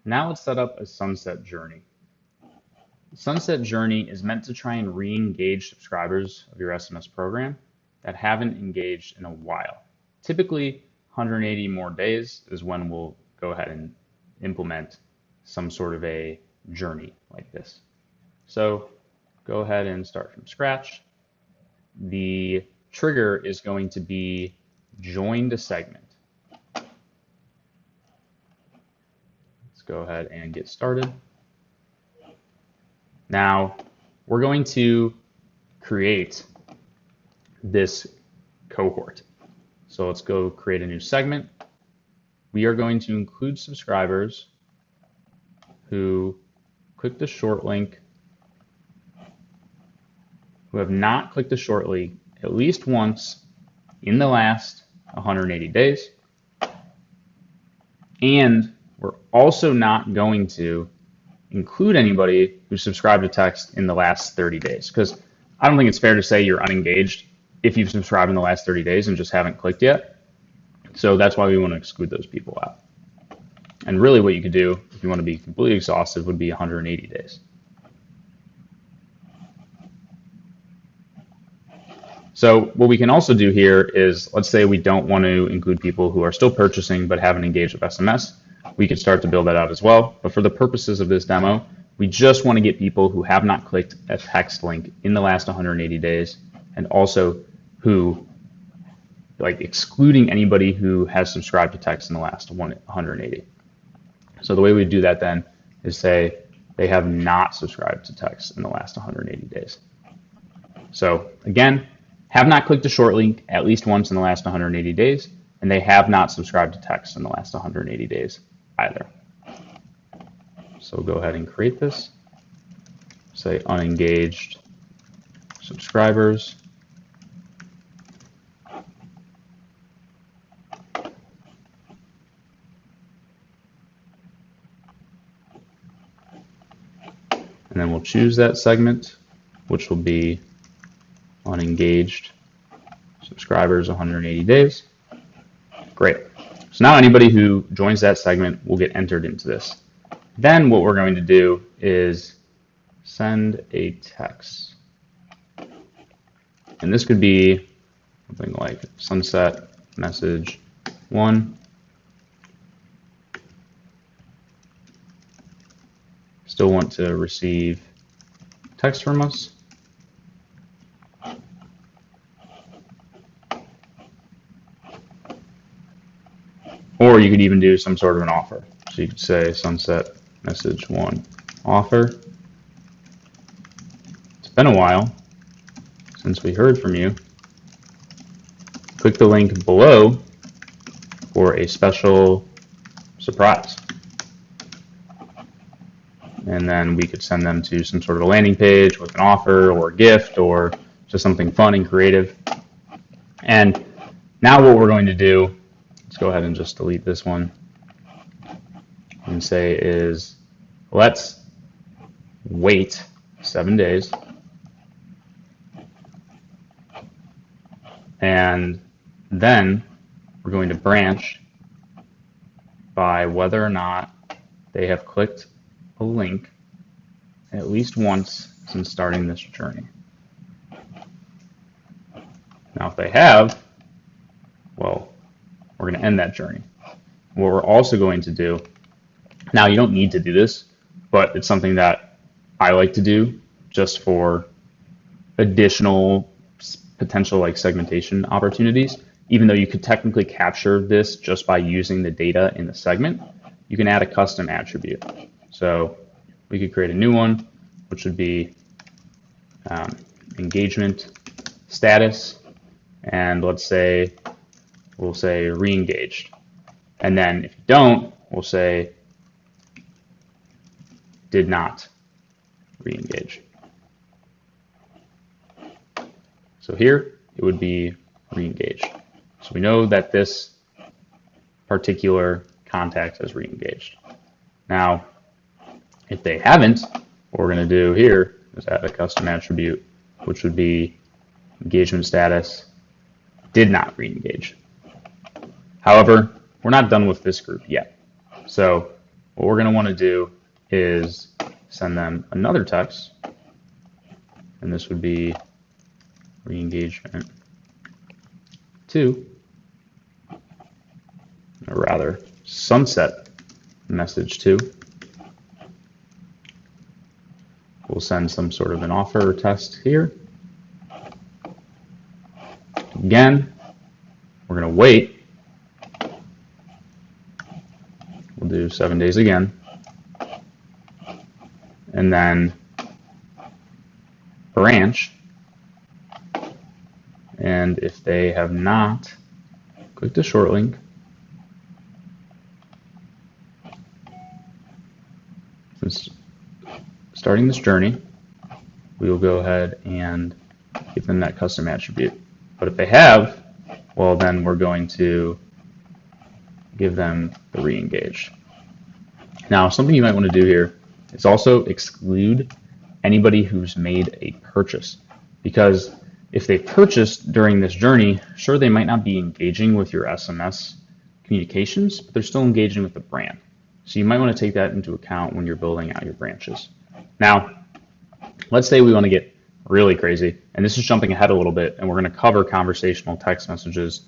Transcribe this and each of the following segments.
Now let's set up a sunset journey. The sunset journey is meant to try and re-engage subscribers of your SMS program that haven't engaged in a while. Typically, 180 more days is when we'll go ahead and implement some sort of a journey like this. So go ahead and start from scratch. The trigger is going to be join the segment. Let's go ahead and get started. Now we're going to create this cohort. So let's go create a new segment. We are going to include subscribers who click the short link, who have not clicked the short link at least once in the last 180 days. And we're also not going to include anybody who subscribed to text in the last 30 days, because I don't think it's fair to say you're unengaged if you've subscribed in the last 30 days and just haven't clicked yet. So that's why we want to exclude those people out. And really what you could do, if you want to be completely exhaustive, would be 180 days. So what we can also do here is, let's say we don't want to include people who are still purchasing but haven't engaged with SMS. We could start to build that out as well. But for the purposes of this demo, we just want to get people who have not clicked a text link in the last 180 days, and also who, like, excluding anybody who has subscribed to text in the last 180. So the way we do that then is say they have not subscribed to text in the last 180 days. So again, have not clicked a short link at least once in the last 180 days, and they have not subscribed to text in the last 180 days either. So go ahead and create this. Say unengaged subscribers. And then we'll choose that segment, which will be unengaged subscribers 180 days. Great. So now anybody who joins that segment will get entered into this. Then what we're going to do is send a text. And this could be something like sunset message 1. Still want to receive text from us. Or you could even do some sort of an offer. So you could say sunset message 1 offer. It's been a while since we heard from you. Click the link below for a special surprise. And then we could send them to some sort of a landing page with an offer or a gift or just something fun and creative. And now what we're going to do, let's go ahead and just delete this one and say is, let's wait 7 days. And then we're going to branch by whether or not they have clicked a link at least once since starting this journey. Now, if they have, well, we're going to end that journey. What we're also going to do, now you don't need to do this, but it's something that I like to do just for additional potential like segmentation opportunities. Even though you could technically capture this just by using the data in the segment, you can add a custom attribute. So we could create a new one, which would be engagement status, and let's say we'll say re-engaged. And then if you don't, we'll say did not re-engage. So here it would be re-engaged. So we know that this particular contact has re-engaged. Now, if they haven't, what we're going to do here is add a custom attribute, which would be engagement status did not re-engage. However, we're not done with this group yet. So what we're going to want to do is send them another text, and this would be re-engagement 2, or rather sunset message 2. We'll send some sort of an offer or test here. Again, we're going to wait. We'll do 7 days again. And then branch. And if they have not clicked the short link, since starting this journey, we will go ahead and give them that custom attribute. But if they have, well, then we're going to give them the re-engage. Now, something you might want to do here is also exclude anybody who's made a purchase, because if they purchased during this journey, sure, they might not be engaging with your SMS communications, but they're still engaging with the brand. So you might want to take that into account when you're building out your branches. Now, let's say we want to get really crazy, and this is jumping ahead a little bit, and we're going to cover conversational text messages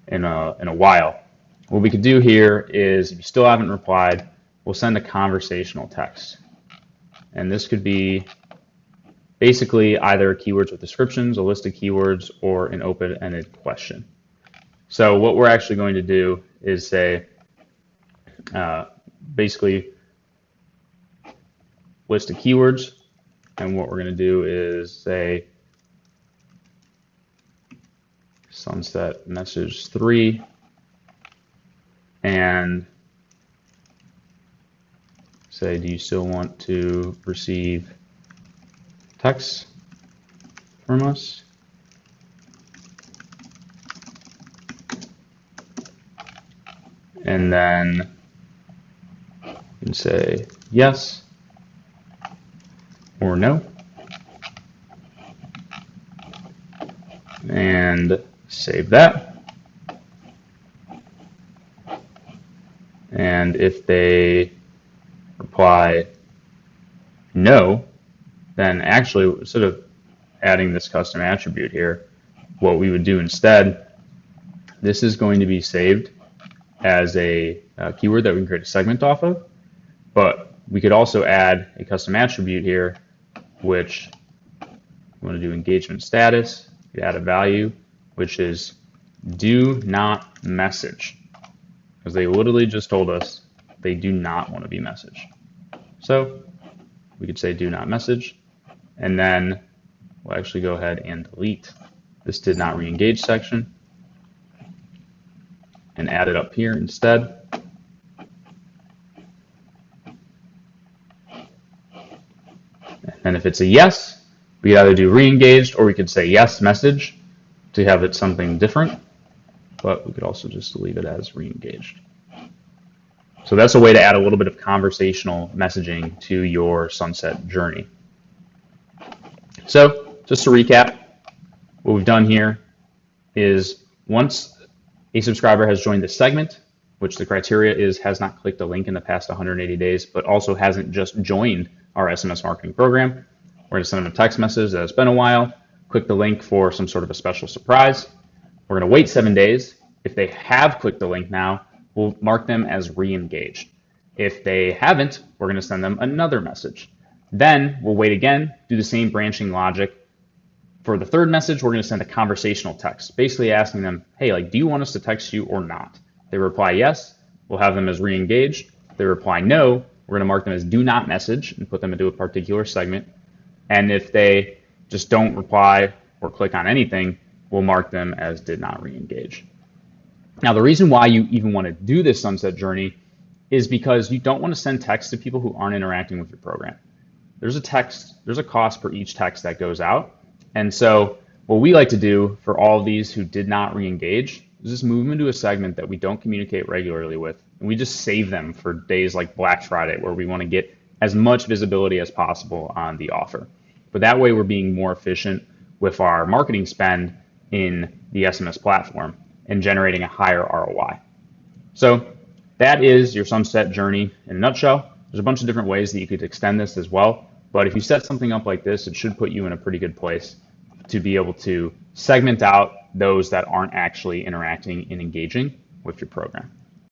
in a while. What we could do here is, if you still haven't replied, we'll send a conversational text. And this could be basically either keywords with descriptions, a list of keywords, or an open-ended question. So what we're actually going to do is say, basically, list of keywords, and what we're going to do is say sunset message 3, and say, do you still want to receive texts from us? And then you can say yes or no, and save that. And if they reply no, then actually, instead of adding this custom attribute here, what we would do instead, this is going to be saved as a keyword that we can create a segment off of, but we could also add a custom attribute here, which we want to do engagement status. We add a value, which is do not message, because they literally just told us they do not want to be messaged. So we could say do not message, and then we'll actually go ahead and delete this did not re-engage section and add it up here instead. And if it's a yes, we could either do re-engaged, or we could say yes message to have it something different, but we could also just leave it as re-engaged. So that's a way to add a little bit of conversational messaging to your sunset journey. So just to recap, what we've done here is once a subscriber has joined the segment, which the criteria is has not clicked a link in the past 180 days, but also hasn't just joined our SMS marketing program, we're going to send them a text message that it's been a while, click the link for some sort of a special surprise. We're going to wait 7 days. If they have clicked the link now, we'll mark them as re-engaged. If they haven't, we're going to send them another message. Then we'll wait again, do the same branching logic. For the third message, we're going to send a conversational text, basically asking them, hey, like, do you want us to text you or not? If they reply yes, we'll have them as re-engaged. If they reply no, we're going to mark them as do not message and put them into a particular segment. And if they just don't reply or click on anything, we'll mark them as did not re-engage. Now, the reason why you even want to do this sunset journey is because you don't want to send text to people who aren't interacting with your program. There's a cost for each text that goes out. And so what we like to do for all of these who did not re-engage is just move them into a segment that we don't communicate regularly with. And we just save them for days like Black Friday, where we want to get as much visibility as possible on the offer. But that way we're being more efficient with our marketing spend in the SMS platform and generating a higher ROI. So that is your sunset journey in a nutshell. There's a bunch of different ways that you could extend this as well. But if you set something up like this, it should put you in a pretty good place to be able to segment out those that aren't actually interacting and engaging with your program.